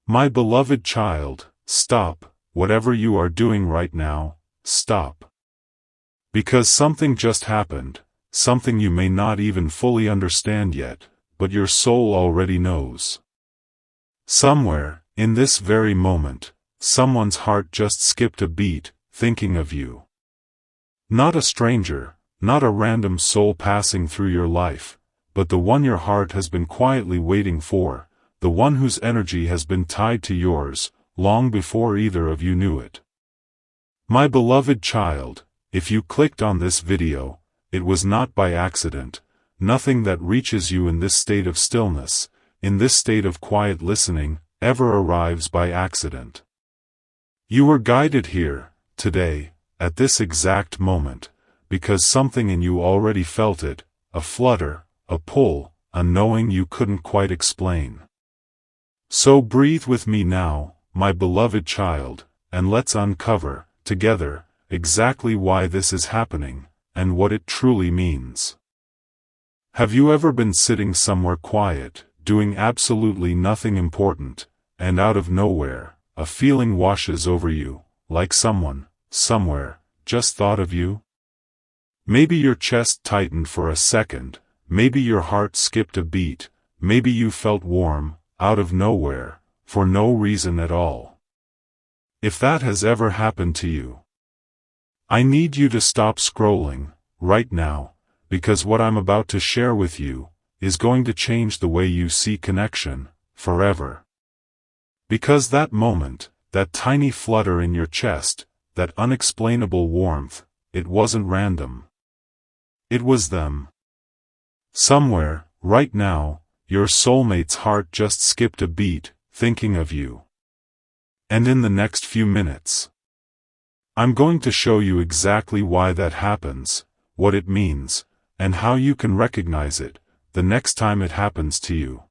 My beloved child, stop, whatever you are doing right now, stop. Because something just happened, something you may not even fully understand yet, but your soul already knows. Somewhere, in this very moment, someone's heart just skipped a beat, thinking of you. Not a stranger, not a random soul passing through your life, but the one your heart has been quietly waiting for, the one whose energy has been tied to yours, long before either of you knew it. My beloved child, if you clicked on this video, it was not by accident. Nothing that reaches you in this state of stillness, in this state of quiet listening, ever arrives by accident. You were guided here, today, at this exact moment, because something in you already felt it, a flutter, a pull, a knowing you couldn't quite explain. So breathe with me now, my beloved child, and let's uncover, together, exactly why this is happening, and what it truly means. Have you ever been sitting somewhere quiet, doing absolutely nothing important, and out of nowhere, a feeling washes over you, like someone, somewhere, just thought of you? Maybe your chest tightened for a second, maybe your heart skipped a beat, maybe you felt warm, out of nowhere, for no reason at all. If that has ever happened to you, I need you to stop scrolling, right now, because what I'm about to share with you, is going to change the way you see connection, forever. Because that moment, that tiny flutter in your chest, that unexplainable warmth, it wasn't random. It was them. Somewhere, right now, your soulmate's heart just skipped a beat, thinking of you. And in the next few minutes, I'm going to show you exactly why that happens, what it means, and how you can recognize it, the next time it happens to you.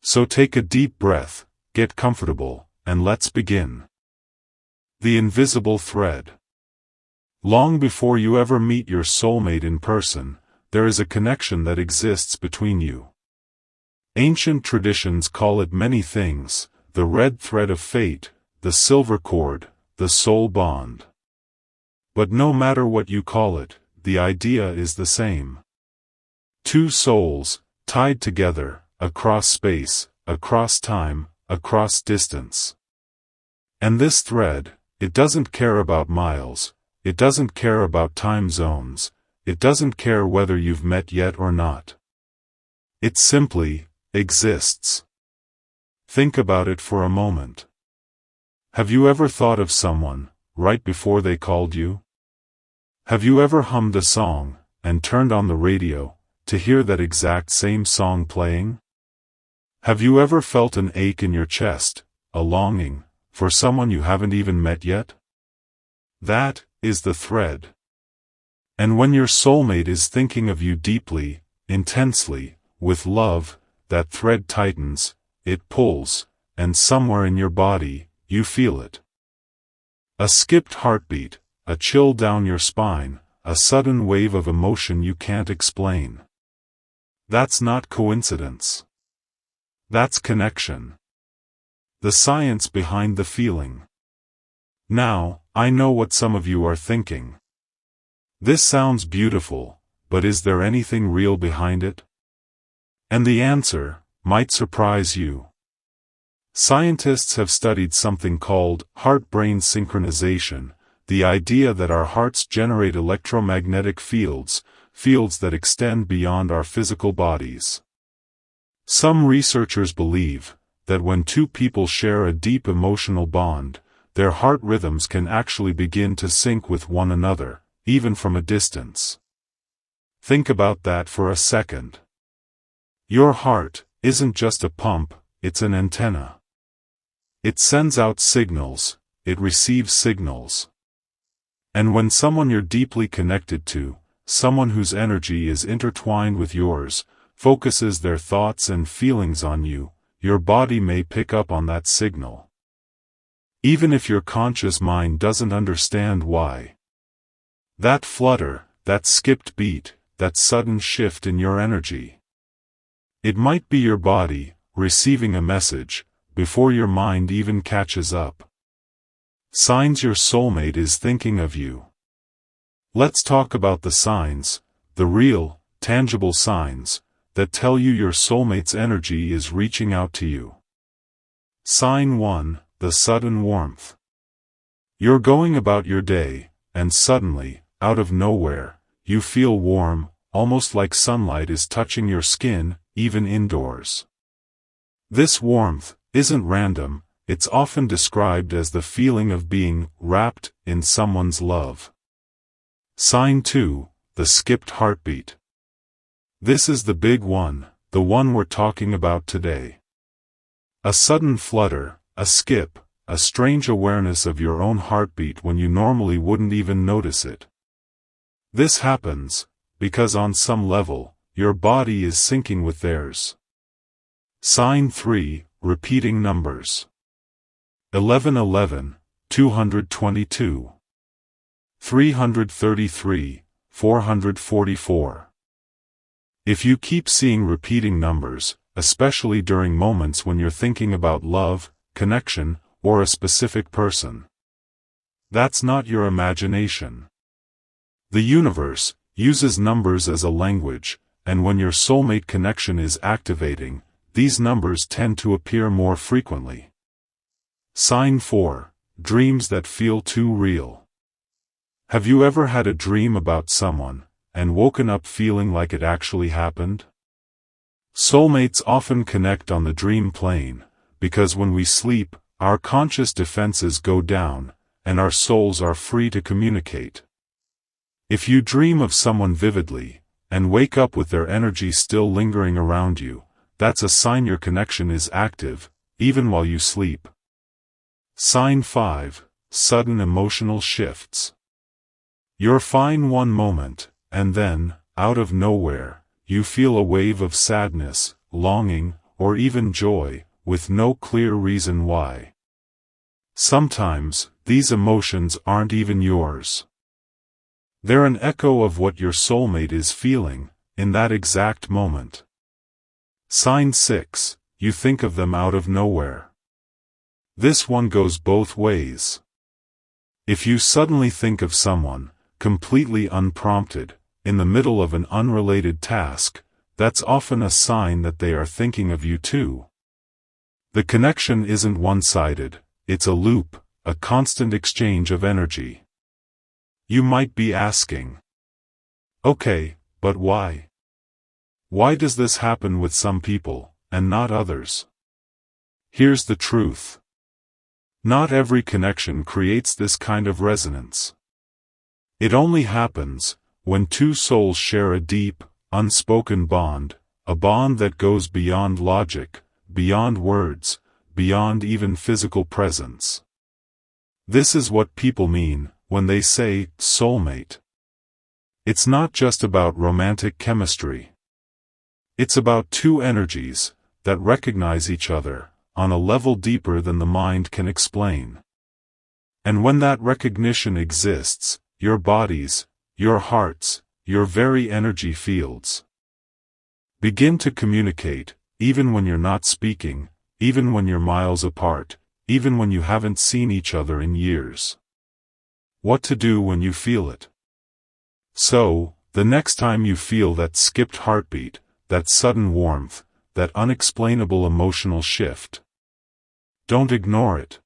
So take a deep breath, get comfortable, and let's begin. The invisible thread. Long before you ever meet your soulmate in person, there is a connection that exists between you. Ancient traditions call it many things: the red thread of fate, the silver cord, the soul bond. But no matter what you call it, the idea is the same. Two souls, tied together, across space, across time, across distance. And this thread, it doesn't care about miles, it doesn't care about time zones, it doesn't care whether you've met yet or not. It simply exists. Think about it for a moment. Have you ever thought of someone, right before they called you? Have you ever hummed a song, and turned on the radio, to hear that exact same song playing? Have you ever felt an ache in your chest, a longing, for someone you haven't even met yet? That is the thread. And when your soulmate is thinking of you deeply, intensely, with love, that thread tightens, it pulls, and somewhere in your body, you feel it. A skipped heartbeat, a chill down your spine, a sudden wave of emotion you can't explain. That's not coincidence. That's connection. The science behind the feeling. Now, I know what some of you are thinking. This sounds beautiful, but is there anything real behind it? And the answer might surprise you. Scientists have studied something called heart-brain synchronization, the idea that our hearts generate electromagnetic fields, fields that extend beyond our physical bodies. Some researchers believe that when two people share a deep emotional bond, their heart rhythms can actually begin to sync with one another, even from a distance. Think about that for a second. Your heart isn't just a pump, it's an antenna. It sends out signals, it receives signals. And when someone you're deeply connected to, someone whose energy is intertwined with yours, focuses their thoughts and feelings on you, your body may pick up on that signal. Even if your conscious mind doesn't understand why. That flutter, that skipped beat, that sudden shift in your energy. It might be your body, receiving a message, before your mind even catches up. Signs your soulmate is thinking of you. Let's talk about the signs, the real, tangible signs, that tell you your soulmate's energy is reaching out to you. Sign 1, the sudden warmth. You're going about your day, and suddenly, out of nowhere, you feel warm, almost like sunlight is touching your skin, even indoors. This warmth isn't random, it's often described as the feeling of being wrapped in someone's love. Sign 2, the skipped heartbeat. This is the big one, the one we're talking about today. A sudden flutter, a skip, a strange awareness of your own heartbeat when you normally wouldn't even notice it. This happens because on some level, your body is syncing with theirs. Sign 3, repeating numbers. 1111, 222. 333, 444. If you keep seeing repeating numbers, especially during moments when you're thinking about love, connection, or a specific person, that's not your imagination. The universe uses numbers as a language, and when your soulmate connection is activating, these numbers tend to appear more frequently. Sign 4, dreams that feel too real. Have you ever had a dream about someone, and woken up feeling like it actually happened? Soulmates often connect on the dream plane, because when we sleep, our conscious defenses go down, and our souls are free to communicate. If you dream of someone vividly, and wake up with their energy still lingering around you, that's a sign your connection is active, even while you sleep. Sign 5, sudden emotional shifts. You're fine one moment, and then, out of nowhere, you feel a wave of sadness, longing, or even joy, with no clear reason why. Sometimes, these emotions aren't even yours. They're an echo of what your soulmate is feeling, in that exact moment. Sign 6, you think of them out of nowhere. This one goes both ways. If you suddenly think of someone, completely unprompted, in the middle of an unrelated task, that's often a sign that they are thinking of you too. The connection isn't one-sided, it's a loop, a constant exchange of energy. You might be asking, okay, but why? Why does this happen with some people, and not others? Here's the truth. Not every connection creates this kind of resonance. It only happens when two souls share a deep, unspoken bond, a bond that goes beyond logic, beyond words, beyond even physical presence. This is what people mean when they say soulmate. It's not just about romantic chemistry. It's about two energies that recognize each other on a level deeper than the mind can explain. And when that recognition exists, your bodies, your hearts, your very energy fields begin to communicate, even when you're not speaking, even when you're miles apart, even when you haven't seen each other in years. What to do when you feel it? So, the next time you feel that skipped heartbeat, that sudden warmth, that unexplainable emotional shift, don't ignore it.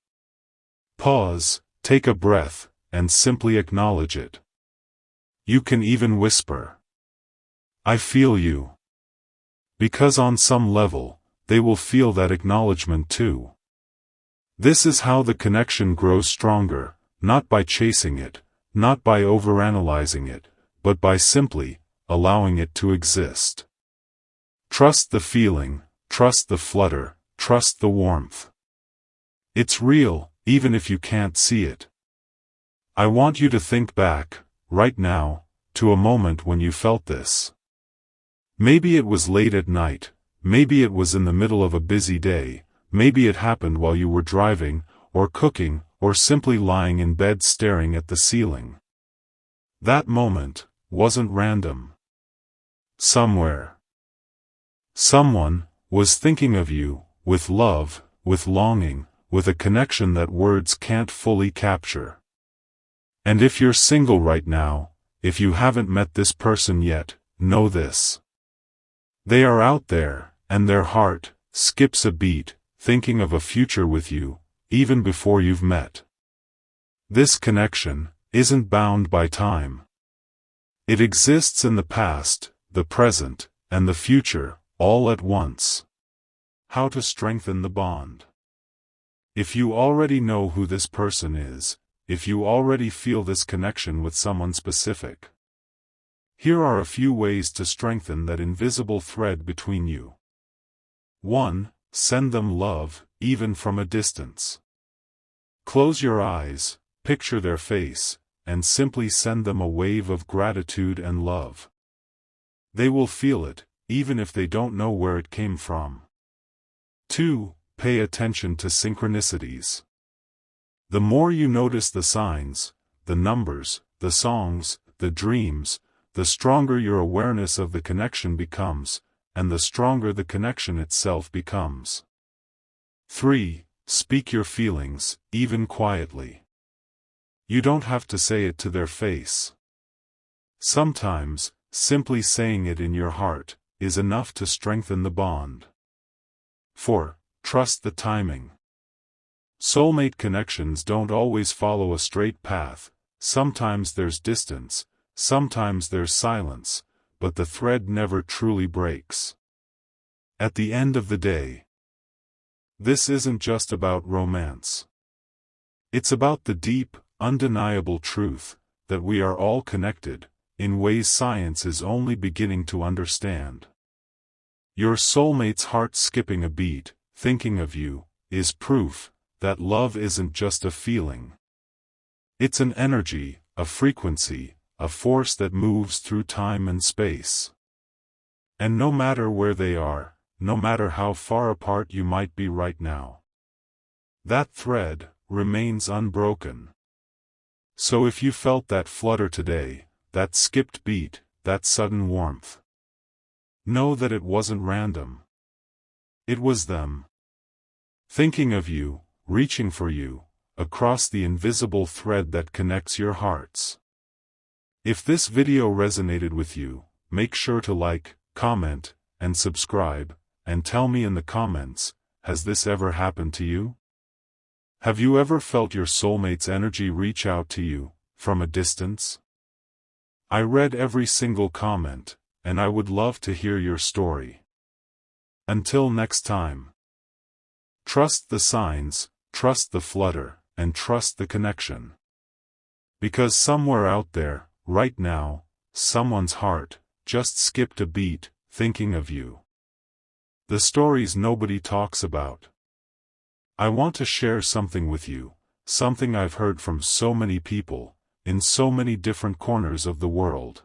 Pause, take a breath, and simply acknowledge it. You can even whisper, I feel you. Because on some level, they will feel that acknowledgement too. This is how the connection grows stronger, not by chasing it, not by overanalyzing it, but by simply allowing it to exist. Trust the feeling, trust the flutter, trust the warmth. It's real, even if you can't see it. I want you to think back, right now, to a moment when you felt this. Maybe it was late at night, maybe it was in the middle of a busy day, maybe it happened while you were driving, or cooking, or simply lying in bed staring at the ceiling. That moment wasn't random. Somewhere, someone was thinking of you, with love, with longing, with a connection that words can't fully capture. And if you're single right now, if you haven't met this person yet, know this. They are out there, and their heart skips a beat, thinking of a future with you, even before you've met. This connection isn't bound by time. It exists in the past, the present, and the future, all at once. How to strengthen the bond. If you already know who this person is, if you already feel this connection with someone specific, here are a few ways to strengthen that invisible thread between you. 1. Send them love, even from a distance. Close your eyes, picture their face, and simply send them a wave of gratitude and love. They will feel it, even if they don't know where it came from. 2. Pay attention to synchronicities. The more you notice the signs, the numbers, the songs, the dreams, the stronger your awareness of the connection becomes, and the stronger the connection itself becomes. 3. Speak your feelings, even quietly. You don't have to say it to their face. Sometimes, simply saying it in your heart is enough to strengthen the bond. 4. Trust the timing. Soulmate connections don't always follow a straight path. Sometimes there's distance, sometimes there's silence, but the thread never truly breaks. At the end of the day, this isn't just about romance. It's about the deep, undeniable truth that we are all connected, in ways science is only beginning to understand. Your soulmate's heart skipping a beat, thinking of you, is proof that love isn't just a feeling. It's an energy, a frequency, a force that moves through time and space. And no matter where they are, no matter how far apart you might be right now, that thread remains unbroken. So if you felt that flutter today, that skipped beat, that sudden warmth, know that it wasn't random. It was them. Thinking of you, reaching for you, across the invisible thread that connects your hearts. If this video resonated with you, make sure to like, comment, and subscribe, and tell me in the comments, has this ever happened to you? Have you ever felt your soulmate's energy reach out to you, from a distance? I read every single comment, and I would love to hear your story. Until next time. Trust the signs, trust the flutter, and trust the connection. Because somewhere out there, right now, someone's heart just skipped a beat, thinking of you. The stories nobody talks about. I want to share something with you, something I've heard from so many people, in so many different corners of the world.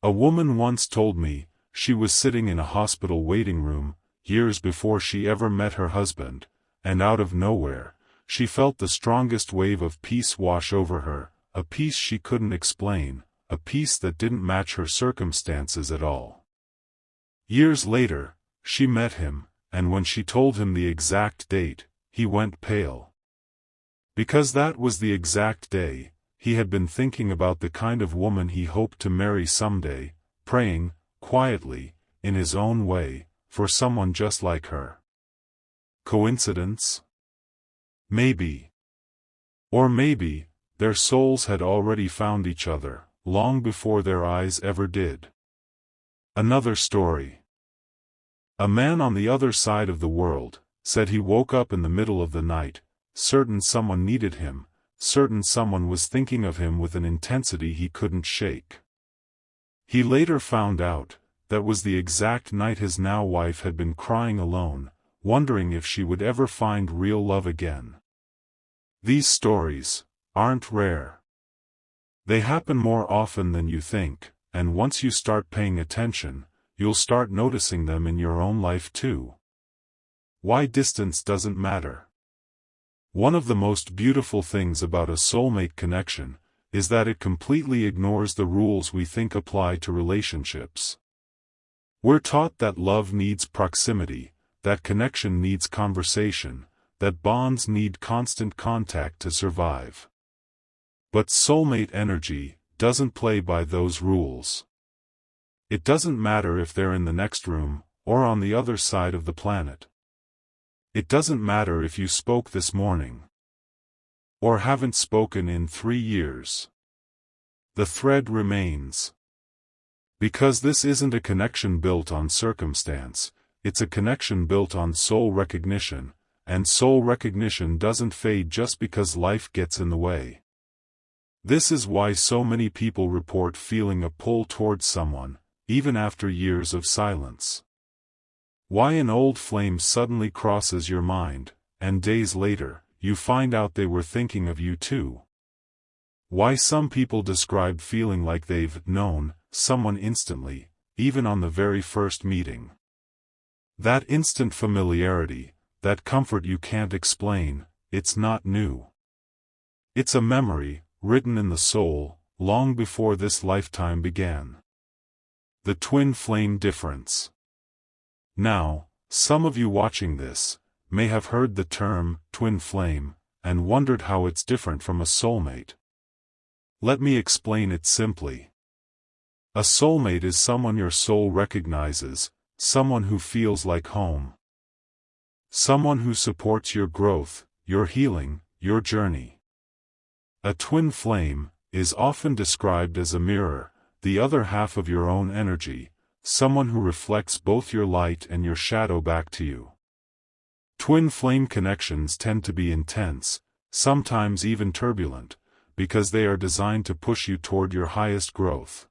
A woman once told me, she was sitting in a hospital waiting room, years before she ever met her husband, and out of nowhere, she felt the strongest wave of peace wash over her, a peace she couldn't explain, a peace that didn't match her circumstances at all. Years later, she met him, and when she told him the exact date, he went pale. Because that was the exact day, he had been thinking about the kind of woman he hoped to marry someday, praying, quietly, in his own way, for someone just like her. Coincidence? Maybe. Or maybe, their souls had already found each other, long before their eyes ever did. Another story. A man on the other side of the world said he woke up in the middle of the night, certain someone needed him, certain someone was thinking of him with an intensity he couldn't shake. He later found out that was the exact night his now wife had been crying alone, wondering if she would ever find real love again. These stories aren't rare. They happen more often than you think, and once you start paying attention, you'll start noticing them in your own life too. Why distance doesn't matter. One of the most beautiful things about a soulmate connection is that it completely ignores the rules we think apply to relationships. We're taught that love needs proximity, that connection needs conversation, that bonds need constant contact to survive. But soulmate energy doesn't play by those rules. It doesn't matter if they're in the next room, or on the other side of the planet. It doesn't matter if you spoke this morning, or haven't spoken in 3 years. The thread remains. Because this isn't a connection built on circumstance, it's a connection built on soul recognition, and soul recognition doesn't fade just because life gets in the way. This is why so many people report feeling a pull towards someone, even after years of silence. Why an old flame suddenly crosses your mind, and days later, you find out they were thinking of you too. Why some people describe feeling like they've known someone instantly, even on the very first meeting. That instant familiarity, that comfort you can't explain, it's not new. It's a memory, written in the soul, long before this lifetime began. The twin flame difference. Now, some of you watching this may have heard the term twin flame and wondered how it's different from a soulmate. Let me explain it simply. A soulmate is someone your soul recognizes, someone who feels like home. Someone who supports your growth, your healing, your journey. A twin flame is often described as a mirror, the other half of your own energy, someone who reflects both your light and your shadow back to you. Twin flame connections tend to be intense, sometimes even turbulent, because they are designed to push you toward your highest growth.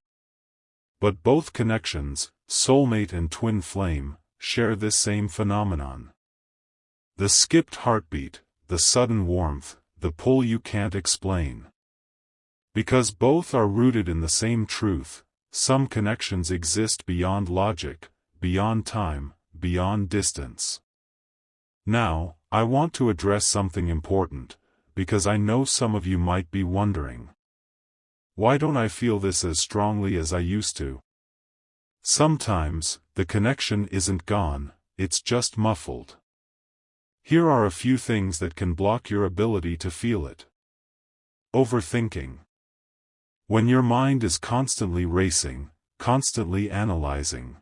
But both connections, soulmate and twin flame, share this same phenomenon. The skipped heartbeat, the sudden warmth, the pull you can't explain. Because both are rooted in the same truth, some connections exist beyond logic, beyond time, beyond distance. Now, I want to address something important, because I know some of you might be wondering. Why don't I feel this as strongly as I used to? Sometimes, the connection isn't gone, it's just muffled. Here are a few things that can block your ability to feel it. Overthinking. When your mind is constantly racing, constantly analyzing,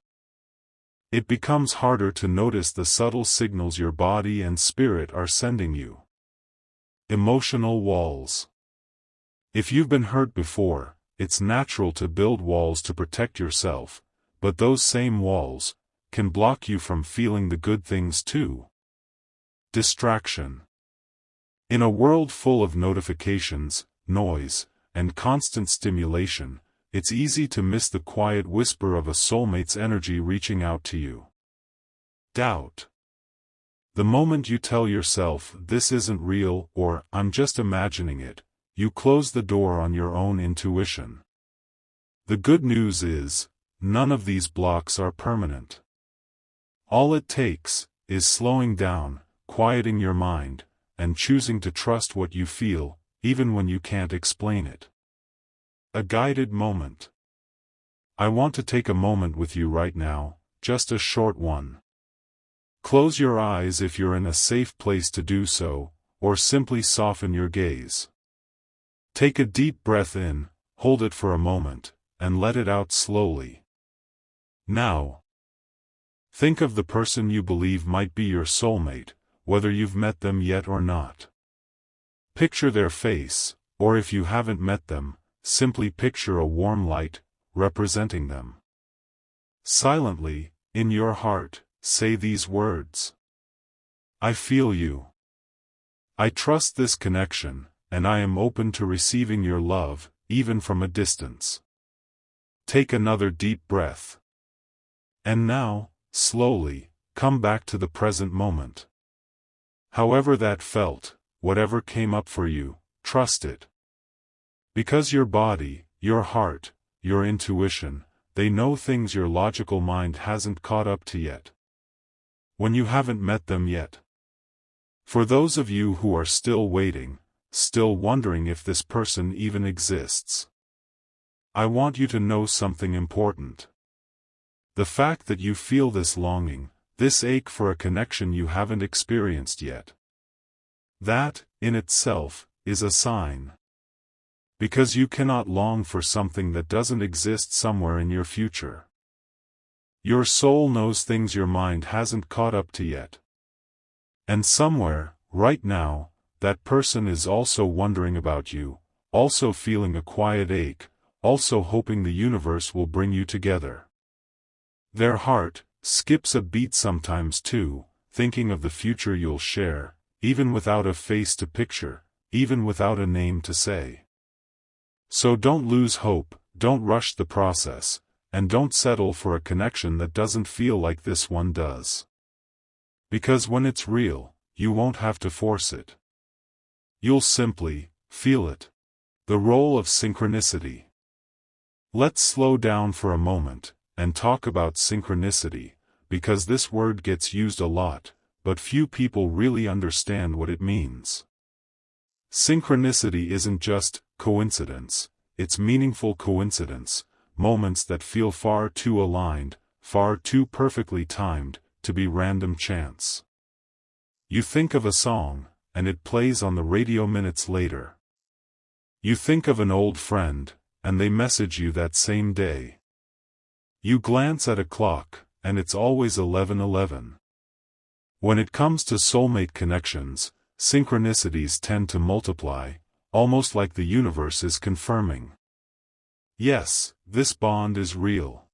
it becomes harder to notice the subtle signals your body and spirit are sending you. Emotional walls. If you've been hurt before, it's natural to build walls to protect yourself, but those same walls can block you from feeling the good things too. Distraction. In a world full of notifications, noise, and constant stimulation, it's easy to miss the quiet whisper of a soulmate's energy reaching out to you. Doubt. The moment you tell yourself this isn't real or I'm just imagining it, you close the door on your own intuition. The good news is, none of these blocks are permanent. All it takes is slowing down, quieting your mind, and choosing to trust what you feel, even when you can't explain it. A guided moment. I want to take a moment with you right now, just a short one. Close your eyes if you're in a safe place to do so, or simply soften your gaze. Take a deep breath in, hold it for a moment, and let it out slowly. Now, think of the person you believe might be your soulmate, whether you've met them yet or not. Picture their face, or if you haven't met them, simply picture a warm light, representing them. Silently, in your heart, say these words. I feel you. I trust this connection, and I am open to receiving your love, even from a distance. Take another deep breath. And now, slowly, come back to the present moment. However that felt, whatever came up for you, trust it. Because your body, your heart, your intuition, they know things your logical mind hasn't caught up to yet. When you haven't met them yet. For those of you who are still waiting, still wondering if this person even exists, I want you to know something important. The fact that you feel this longing, This ache for a connection you haven't experienced yet. That, in itself, is a sign. Because you cannot long for something that doesn't exist somewhere in your future. Your soul knows things your mind hasn't caught up to yet. And somewhere, right now, that person is also wondering about you, also feeling a quiet ache, also hoping the universe will bring you together. Their heart skips a beat sometimes too, thinking of the future you'll share, even without a face to picture, even without a name to say. So don't lose hope, don't rush the process, and don't settle for a connection that doesn't feel like this one does. Because when it's real, you won't have to force it. You'll simply feel it. The role of synchronicity. Let's slow down for a moment and talk about synchronicity, because this word gets used a lot, but few people really understand what it means. Synchronicity isn't just coincidence, it's meaningful coincidence, moments that feel far too aligned, far too perfectly timed, to be random chance. You think of a song, and it plays on the radio minutes later. You think of an old friend, and they message you that same day. You glance at a clock, and it's always 11:11. When it comes to soulmate connections, synchronicities tend to multiply, almost like the universe is confirming. Yes, this bond is real.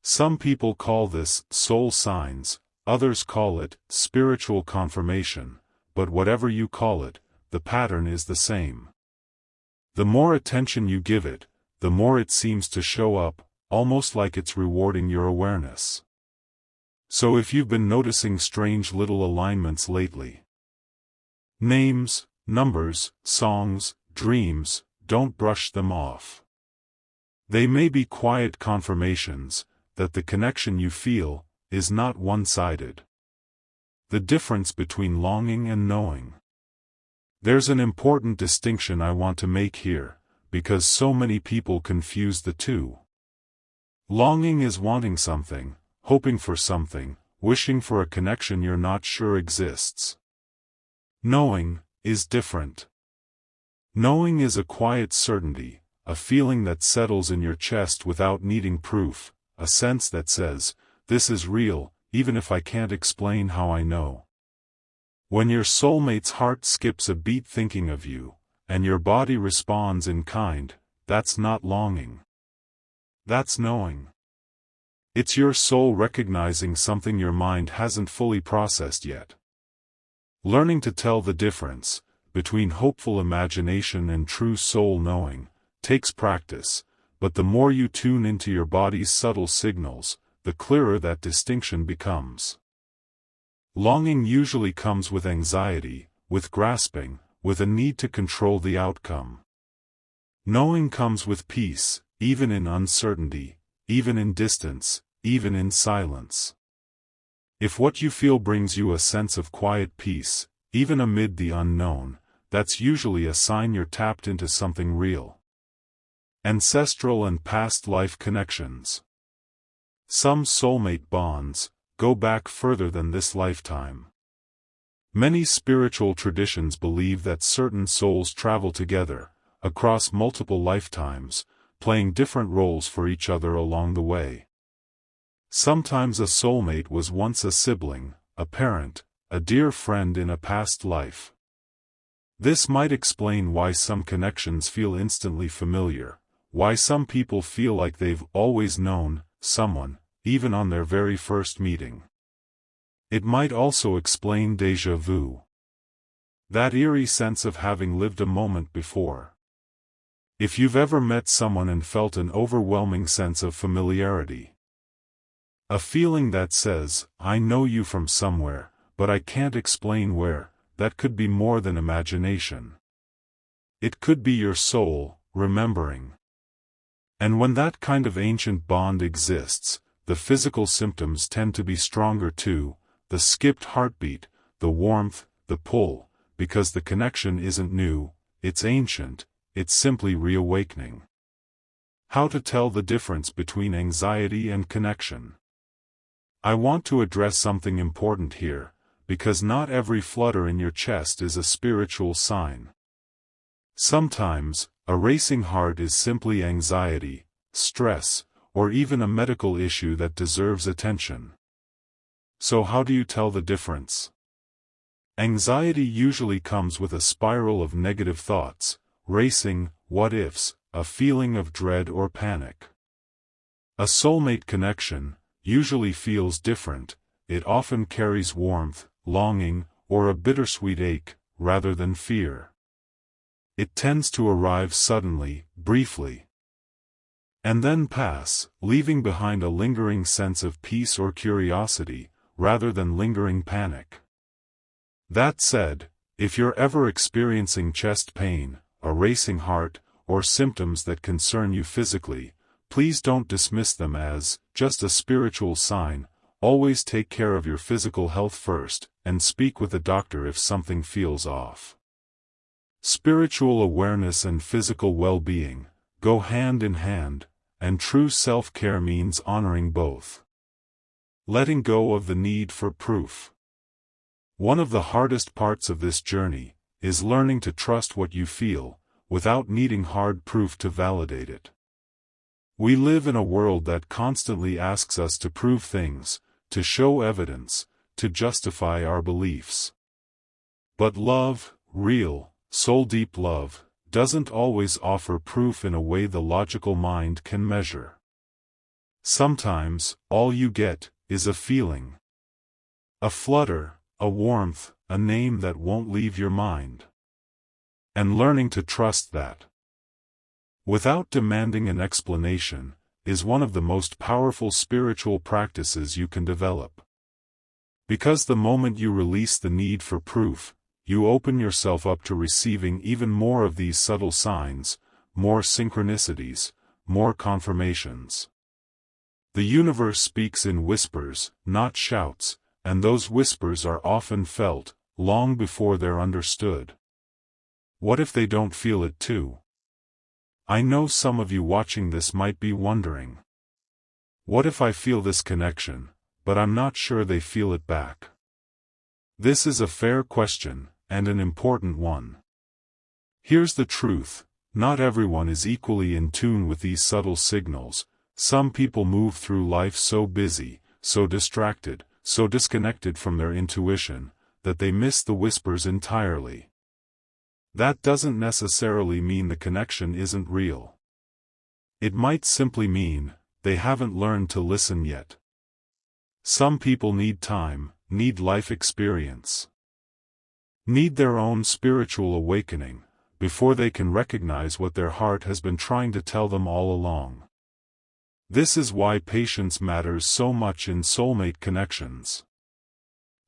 Some people call this soul signs, others call it spiritual confirmation, but whatever you call it, the pattern is the same. The more attention you give it, the more it seems to show up, almost like it's rewarding your awareness. So if you've been noticing strange little alignments lately, names, numbers, songs, dreams, don't brush them off. They may be quiet confirmations that the connection you feel is not one-sided. The difference between longing and knowing. There's an important distinction I want to make here, because so many people confuse the two. Longing is wanting something, hoping for something, wishing for a connection you're not sure exists. Knowing is different. Knowing is a quiet certainty, a feeling that settles in your chest without needing proof, a sense that says, this is real, even if I can't explain how I know. When your soulmate's heart skips a beat thinking of you, and your body responds in kind, that's not longing. That's knowing. It's your soul recognizing something your mind hasn't fully processed yet. Learning to tell the difference between hopeful imagination and true soul knowing takes practice, but the more you tune into your body's subtle signals, the clearer that distinction becomes. Longing usually comes with anxiety, with grasping, with a need to control the outcome. Knowing comes with peace, even in uncertainty, even in distance, even in silence. If what you feel brings you a sense of quiet peace, even amid the unknown, that's usually a sign you're tapped into something real. Ancestral and past life connections. Some soulmate bonds go back further than this lifetime. Many spiritual traditions believe that certain souls travel together, across multiple lifetimes, playing different roles for each other along the way. Sometimes a soulmate was once a sibling, a parent, a dear friend in a past life. This might explain why some connections feel instantly familiar, why some people feel like they've always known someone, even on their very first meeting. It might also explain déjà vu. That eerie sense of having lived a moment before. If you've ever met someone and felt an overwhelming sense of familiarity. A feeling that says, I know you from somewhere, but I can't explain where, that could be more than imagination. It could be your soul, remembering. And when that kind of ancient bond exists, the physical symptoms tend to be stronger too, the skipped heartbeat, the warmth, the pull, because the connection isn't new, it's ancient, it's simply reawakening. How to tell the difference between anxiety and connection. I want to address something important here, because not every flutter in your chest is a spiritual sign. Sometimes, a racing heart is simply anxiety, stress, or even a medical issue that deserves attention. So how do you tell the difference? Anxiety usually comes with a spiral of negative thoughts, racing, what-ifs, a feeling of dread or panic. A soulmate connection usually feels different. It often carries warmth, longing, or a bittersweet ache, rather than fear. It tends to arrive suddenly, briefly, and then pass, leaving behind a lingering sense of peace or curiosity, rather than lingering panic. That said, if you're ever experiencing chest pain, a racing heart, or symptoms that concern you physically, please don't dismiss them as just a spiritual sign. Always take care of your physical health first, and speak with a doctor if something feels off. Spiritual awareness and physical well-being go hand in hand, and true self-care means honoring both. Letting go of the need for proof. One of the hardest parts of this journey is learning to trust what you feel, without needing hard proof to validate it. We live in a world that constantly asks us to prove things, to show evidence, to justify our beliefs. But love, real, soul-deep love, doesn't always offer proof in a way the logical mind can measure. Sometimes, all you get is a feeling. A flutter, a warmth, a name that won't leave your mind. And learning to trust that, without demanding an explanation, is one of the most powerful spiritual practices you can develop. Because the moment you release the need for proof, you open yourself up to receiving even more of these subtle signs, more synchronicities, more confirmations. The universe speaks in whispers, not shouts, and those whispers are often felt, long before they're understood. What if they don't feel it too? I know some of you watching this might be wondering. What if I feel this connection, but I'm not sure they feel it back? This is a fair question, and an important one. Here's the truth: not everyone is equally in tune with these subtle signals. Some people move through life so busy, so distracted, so disconnected from their intuition, that they miss the whispers entirely. That doesn't necessarily mean the connection isn't real. It might simply mean they haven't learned to listen yet. Some people need time, need life experience, need their own spiritual awakening, before they can recognize what their heart has been trying to tell them all along. This is why patience matters so much in soulmate connections.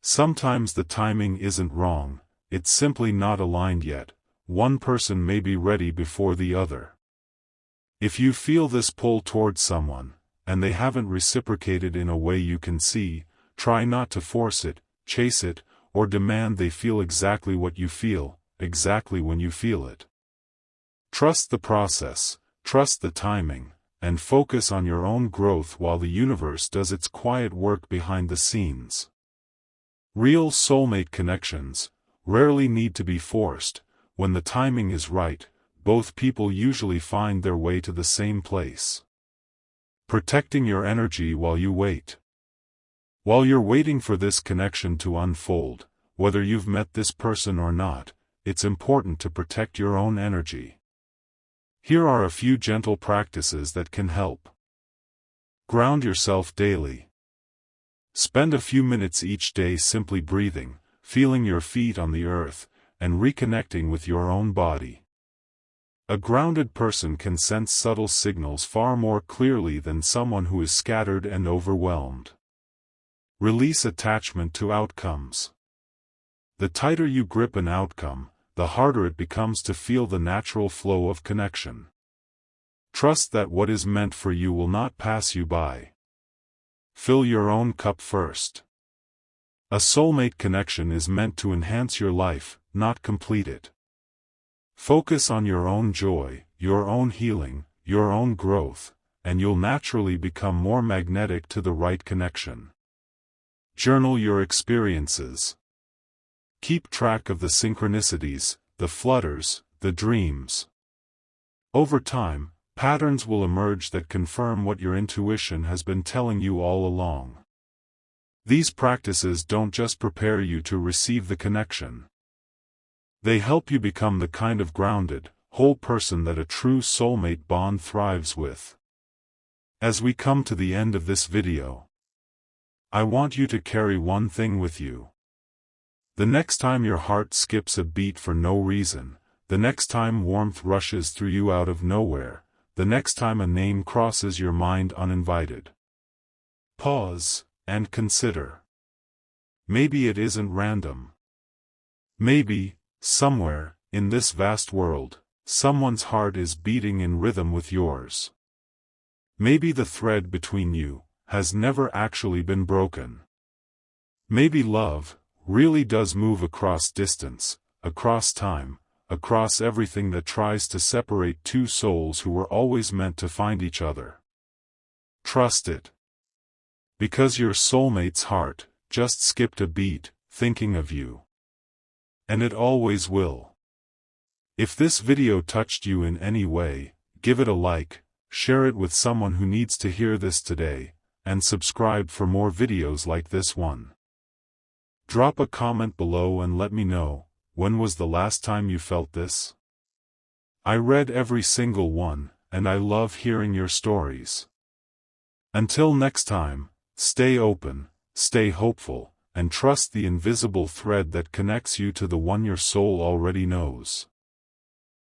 Sometimes the timing isn't wrong, it's simply not aligned yet. One person may be ready before the other. If you feel this pull towards someone, and they haven't reciprocated in a way you can see, try not to force it, chase it, or demand they feel exactly what you feel, exactly when you feel it. Trust the process, trust the timing, and focus on your own growth while the universe does its quiet work behind the scenes. Real soulmate connections rarely need to be forced. When the timing is right, both people usually find their way to the same place. Protecting your energy while you wait. While you're waiting for this connection to unfold, whether you've met this person or not, it's important to protect your own energy. Here are a few gentle practices that can help. Ground yourself daily. Spend a few minutes each day simply breathing, feeling your feet on the earth, and reconnecting with your own body. A grounded person can sense subtle signals far more clearly than someone who is scattered and overwhelmed. Release attachment to outcomes. The tighter you grip an outcome, the harder it becomes to feel the natural flow of connection. Trust that what is meant for you will not pass you by. Fill your own cup first. A soulmate connection is meant to enhance your life, not complete it. Focus on your own joy, your own healing, your own growth, and you'll naturally become more magnetic to the right connection. Journal your experiences. Keep track of the synchronicities, the flutters, the dreams. Over time, patterns will emerge that confirm what your intuition has been telling you all along. These practices don't just prepare you to receive the connection. They help you become the kind of grounded, whole person that a true soulmate bond thrives with. As we come to the end of this video, I want you to carry one thing with you. The next time your heart skips a beat for no reason, the next time warmth rushes through you out of nowhere, the next time a name crosses your mind uninvited, pause and consider. Maybe it isn't random. Maybe, somewhere, in this vast world, someone's heart is beating in rhythm with yours. Maybe the thread between you has never actually been broken. Maybe love really does move across distance, across time, across everything that tries to separate two souls who were always meant to find each other. Trust it. Because your soulmate's heart just skipped a beat, thinking of you. And it always will. If this video touched you in any way, give it a like, share it with someone who needs to hear this today, and subscribe for more videos like this one. Drop a comment below and let me know, when was the last time you felt this? I read every single one, and I love hearing your stories. Until next time, stay open, stay hopeful, and trust the invisible thread that connects you to the one your soul already knows.